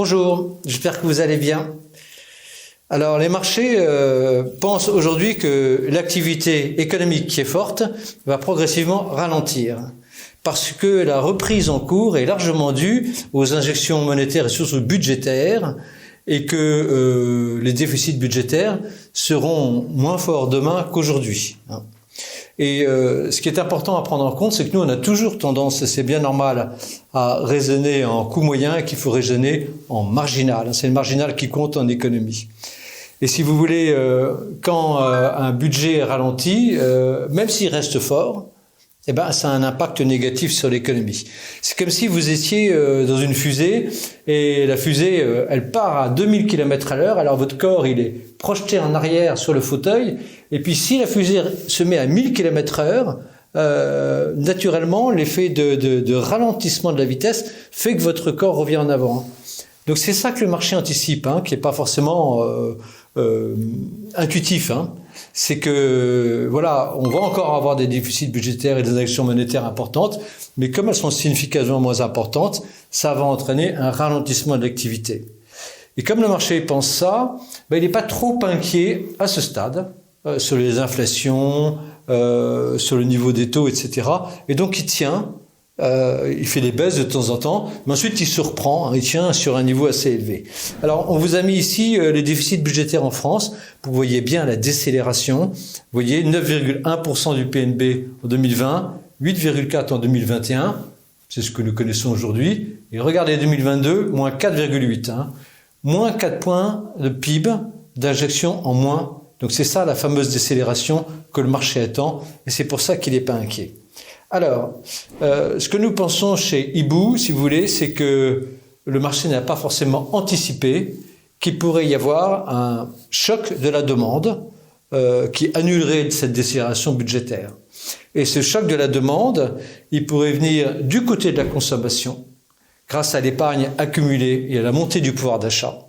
Bonjour, j'espère que vous allez bien. Alors les marchés pensent aujourd'hui que l'activité économique qui est forte va progressivement ralentir parce que la reprise en cours est largement due aux injections monétaires et surtout budgétaires et que les déficits budgétaires seront moins forts demain qu'aujourd'hui. Et ce qui est important à prendre en compte, c'est que nous, on a toujours tendance, et c'est bien normal, à raisonner en coût moyen et qu'il faut raisonner en marginal. C'est le marginal qui compte en économie. Et si vous voulez, quand un budget est ralenti, même s'il reste fort, eh ben, ça a un impact négatif sur l'économie. C'est comme si vous étiez dans une fusée et la fusée, elle part à 2000 km/h. Alors votre corps, il est projeté en arrière sur le fauteuil. Et puis si la fusée se met à 1000 km/h, naturellement, l'effet de ralentissement de la vitesse fait que votre corps revient en avant. Donc c'est ça que le marché anticipe, qui n'est pas forcément intuitif. C'est que, voilà, on va encore avoir des déficits budgétaires et des injections monétaires importantes, mais comme elles sont significativement moins importantes, ça va entraîner un ralentissement de l'activité. Et comme le marché pense ça, il n'est pas trop inquiet à ce stade sur les inflations, sur le niveau des taux, etc. Et donc il tient, il fait des baisses de temps en temps, mais ensuite il se reprend, il tient sur un niveau assez élevé. Alors on vous a mis ici les déficits budgétaires en France. Vous voyez bien la décélération. Vous voyez 9,1% du PNB en 2020, 8,4% en 2021. C'est ce que nous connaissons aujourd'hui. Et regardez 2022, moins 4,8%. Moins 4 points de PIB d'injection en moins. Donc c'est ça la fameuse décélération que le marché attend. Et c'est pour ça qu'il n'est pas inquiet. Alors, ce que nous pensons chez Ibou, si vous voulez, c'est que le marché n'a pas forcément anticipé qu'il pourrait y avoir un choc de la demande qui annulerait cette décélération budgétaire. Et ce choc de la demande, il pourrait venir du côté de la consommation, grâce à l'épargne accumulée et à la montée du pouvoir d'achat.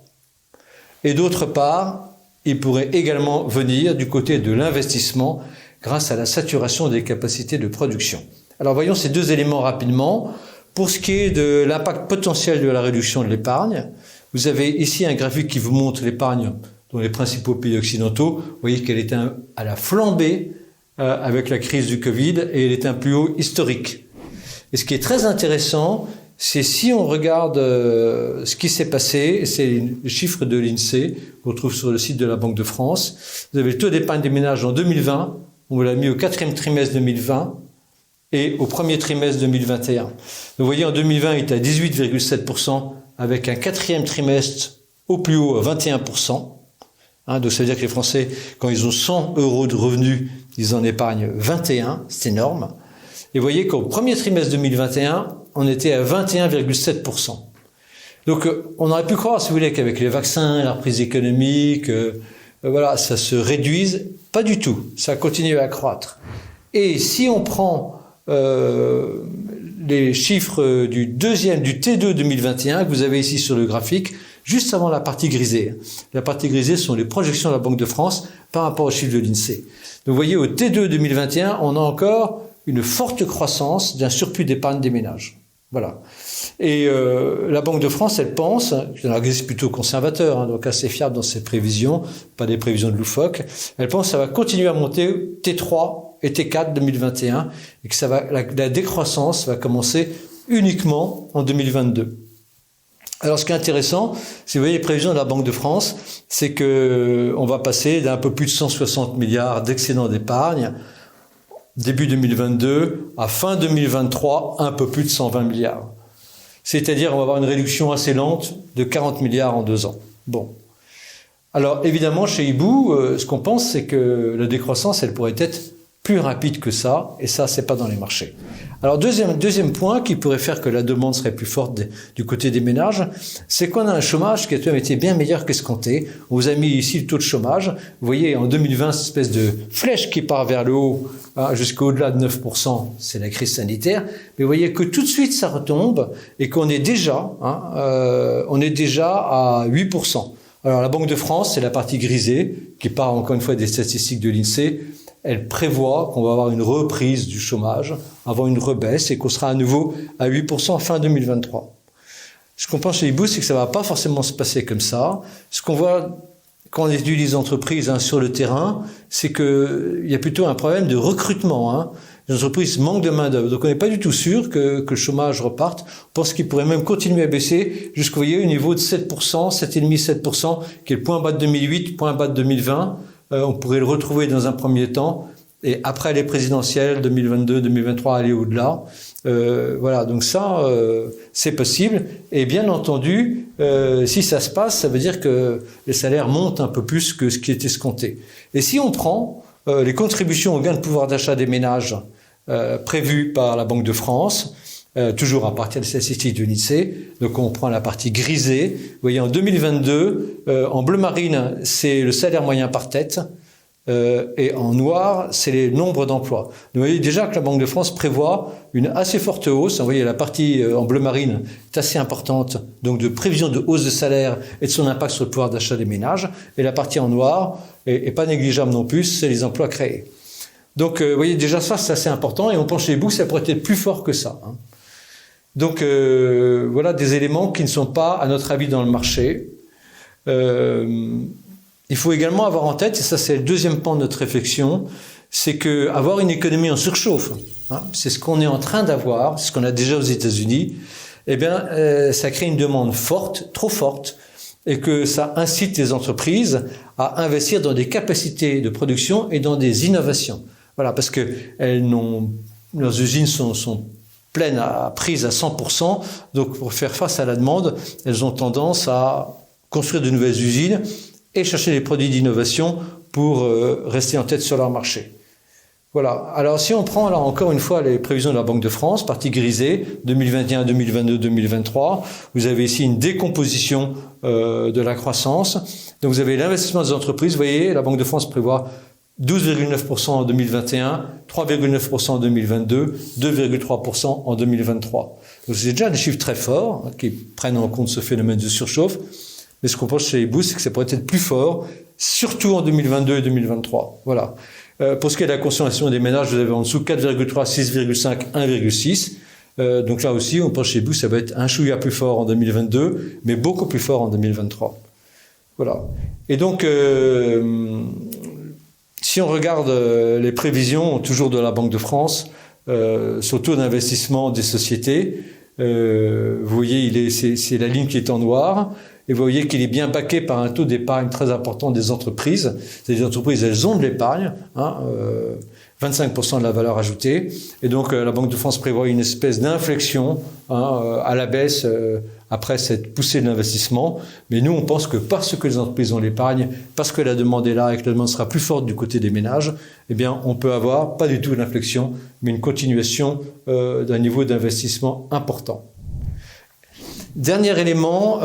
Et d'autre part, il pourrait également venir du côté de l'investissement, grâce à la saturation des capacités de production. Alors voyons ces deux éléments rapidement. Pour ce qui est de l'impact potentiel de la réduction de l'épargne, vous avez ici un graphique qui vous montre l'épargne dans les principaux pays occidentaux. Vous voyez qu'elle est à la flambée avec la crise du Covid et elle est un plus haut historique. Et ce qui est très intéressant, c'est si on regarde ce qui s'est passé, c'est les chiffres de l'INSEE qu'on trouve sur le site de la Banque de France. Vous avez le taux d'épargne des ménages en 2020, on vous l'a mis au 4e trimestre 2020 et au 1er trimestre 2021. Vous voyez, en 2020, il était à 18,7%, avec un 4e trimestre au plus haut à 21%. Donc ça veut dire que les Français, quand ils ont 100 € de revenus, ils en épargnent 21, c'est énorme. Et vous voyez qu'au 1er trimestre 2021, on était à 21,7%. Donc on aurait pu croire, si vous voulez, qu'avec les vaccins, la reprise économique, voilà, ça se réduise. Pas du tout, ça continue à croître. Et si on prend les chiffres du T2 2021 que vous avez ici sur le graphique, juste avant la partie grisée. La partie grisée sont les projections de la Banque de France par rapport aux chiffres de l'INSEE. Donc vous voyez, au T2 2021, on a encore une forte croissance d'un surplus d'épargne des ménages. Voilà. Et la Banque de France, elle pense, c'est plutôt conservateur, donc assez fiable dans ses prévisions, pas des prévisions de loufoque, elle pense que ça va continuer à monter T3 et T4 2021 et que la décroissance va commencer uniquement en 2022. Alors ce qui est intéressant, si vous voyez les prévisions de la Banque de France, c'est que on va passer d'un peu plus de 160 milliards d'excédent d'épargne début 2022 à fin 2023, un peu plus de 120 milliards. C'est-à-dire on va avoir une réduction assez lente de 40 milliards en 2 ans. Bon. Alors évidemment, chez Ibou, ce qu'on pense, c'est que la décroissance, elle pourrait être plus rapide que ça, et ça, c'est pas dans les marchés. Alors deuxième point qui pourrait faire que la demande serait plus forte du côté des ménages, c'est qu'on a un chômage qui a été bien meilleur qu'escompté. On vous a mis ici le taux de chômage. Vous voyez, en 2020, cette espèce de flèche qui part vers le haut, jusqu'au-delà de 9%, c'est la crise sanitaire. Mais vous voyez que tout de suite, ça retombe et qu'on est déjà, à 8%. Alors la Banque de France, c'est la partie grisée, qui part encore une fois des statistiques de l'INSEE. Elle prévoit qu'on va avoir une reprise du chômage, avoir une rebaisse et qu'on sera à nouveau à 8% fin 2023. Ce qu'on pense chez Ibou, c'est que ça va pas forcément se passer comme ça. Ce qu'on voit quand on étudie les entreprises sur le terrain, c'est qu'il y a plutôt un problème de recrutement. Les entreprises manquent de main-d'œuvre. Donc on n'est pas du tout sûr que le chômage reparte. On pense qu'il pourrait même continuer à baisser jusqu'au niveau de 7%, 7,5%, 7%, qui est le point bas de 2008, point bas de 2020. On pourrait le retrouver dans un premier temps. Et après les présidentielles, 2022, 2023, aller au-delà. Voilà, donc ça, c'est possible. Et bien entendu, si ça se passe, ça veut dire que les salaires montent un peu plus que ce qui est escompté. Et si on prend les contributions au gain de pouvoir d'achat des ménages prévues par la Banque de France, toujours à partir des statistiques de l'INSEE, donc on prend la partie grisée. Vous voyez, en 2022, en bleu marine, c'est le salaire moyen par tête. Et en noir, c'est les nombres d'emplois. Vous voyez déjà que la Banque de France prévoit une assez forte hausse. Vous voyez, la partie en bleu marine est assez importante, donc de prévision de hausse de salaire et de son impact sur le pouvoir d'achat des ménages. Et la partie en noir est pas négligeable non plus, c'est les emplois créés. Donc, vous voyez, déjà ça, c'est assez important. Et on pense chez les boucs, ça pourrait être plus fort que ça. Donc, voilà des éléments qui ne sont pas, à notre avis, dans le marché. Il faut également avoir en tête, et ça c'est le deuxième pan de notre réflexion, c'est que avoir une économie en surchauffe, c'est ce qu'on est en train d'avoir, c'est ce qu'on a déjà aux États-Unis, eh bien ça crée une demande forte, trop forte, et que ça incite les entreprises à investir dans des capacités de production et dans des innovations. Voilà, parce que leurs usines sont pleines, prises à 100%, donc pour faire face à la demande, elles ont tendance à construire de nouvelles usines et chercher des produits d'innovation pour rester en tête sur leur marché. Voilà. Alors, si on prend, là, encore une fois, les prévisions de la Banque de France, partie grisée, 2021, 2022, 2023, vous avez ici une décomposition de la croissance. Donc, vous avez l'investissement des entreprises. Vous voyez, la Banque de France prévoit 12,9% en 2021, 3,9% en 2022, 2,3% en 2023. Donc, c'est déjà des chiffres très forts qui prennent en compte ce phénomène de surchauffe. Mais ce qu'on pense chez les bourses, c'est que ça pourrait être plus fort, surtout en 2022 et 2023. Voilà. Pour ce qui est de la consommation des ménages, vous avez en dessous 4,3, 6,5, 1,6. Donc là aussi, on pense chez les bourses, ça va être un chouïa plus fort en 2022, mais beaucoup plus fort en 2023. Voilà. Et donc, si on regarde les prévisions, toujours de la Banque de France, sur le taux d'investissement des sociétés, vous voyez, c'est la ligne qui est en noir. Et vous voyez qu'il est bien baqué par un taux d'épargne très important des entreprises. Les entreprises, elles ont de l'épargne, 25% de la valeur ajoutée. Et donc, la Banque de France prévoit une espèce d'inflexion à la baisse après cette poussée de l'investissement. Mais nous, on pense que parce que les entreprises ont l'épargne, parce que la demande est là et que la demande sera plus forte du côté des ménages, eh bien, on peut avoir pas du tout une inflexion, mais une continuation d'un niveau d'investissement important. Dernier élément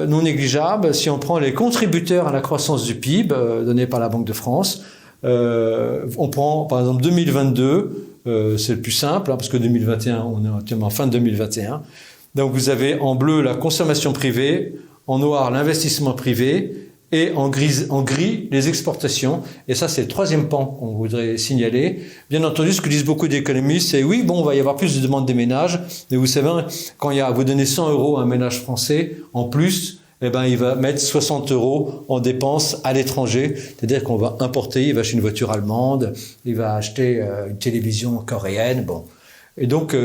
non négligeable, si on prend les contributeurs à la croissance du PIB donnés par la Banque de France, on prend par exemple 2022, c'est le plus simple, parce que 2021, on est actuellement en fin de 2021. Donc vous avez en bleu la consommation privée, en noir l'investissement privé, et en gris les exportations. Et ça, c'est le troisième pan qu'on voudrait signaler. Bien entendu, ce que disent beaucoup d'économistes, c'est oui, bon, il va y avoir plus de demandes des ménages, mais vous savez, quand vous donnez 100 € à un ménage français, en plus, eh ben, il va mettre 60 € en dépenses à l'étranger. C'est-à-dire qu'on va importer, il va acheter une voiture allemande, il va acheter une télévision coréenne, bon. Et donc,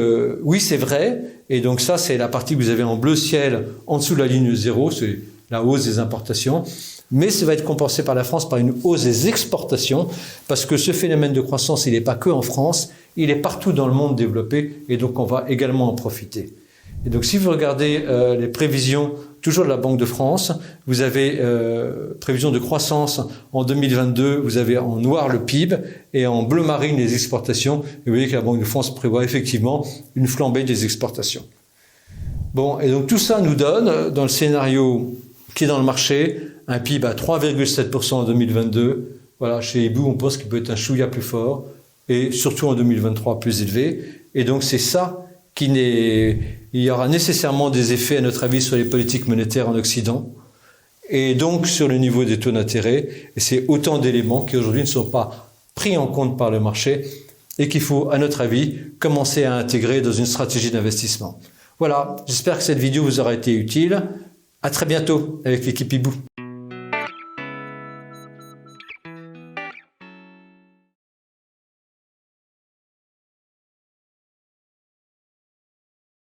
oui, c'est vrai. Et donc ça, c'est la partie que vous avez en bleu ciel, en dessous de la ligne 0, c'est la hausse des importations. Mais ça va être compensé par la France par une hausse des exportations, parce que ce phénomène de croissance, il n'est pas que en France, il est partout dans le monde développé, et donc on va également en profiter. Et donc si vous regardez les prévisions, toujours de la Banque de France, vous avez prévision de croissance en 2022, vous avez en noir le PIB, et en bleu marine les exportations, et vous voyez que la Banque de France prévoit effectivement une flambée des exportations. Bon, et donc tout ça nous donne, dans le scénario qui est dans le marché, un PIB à 3,7% en 2022. Voilà, chez Ibou, on pense qu'il peut être un chouïa plus fort, et surtout en 2023 plus élevé. Et donc c'est ça il y aura nécessairement des effets, à notre avis, sur les politiques monétaires en Occident, et donc sur le niveau des taux d'intérêt. Et c'est autant d'éléments qui aujourd'hui ne sont pas pris en compte par le marché, et qu'il faut, à notre avis, commencer à intégrer dans une stratégie d'investissement. Voilà, j'espère que cette vidéo vous aura été utile. À très bientôt avec l'équipe Hibou.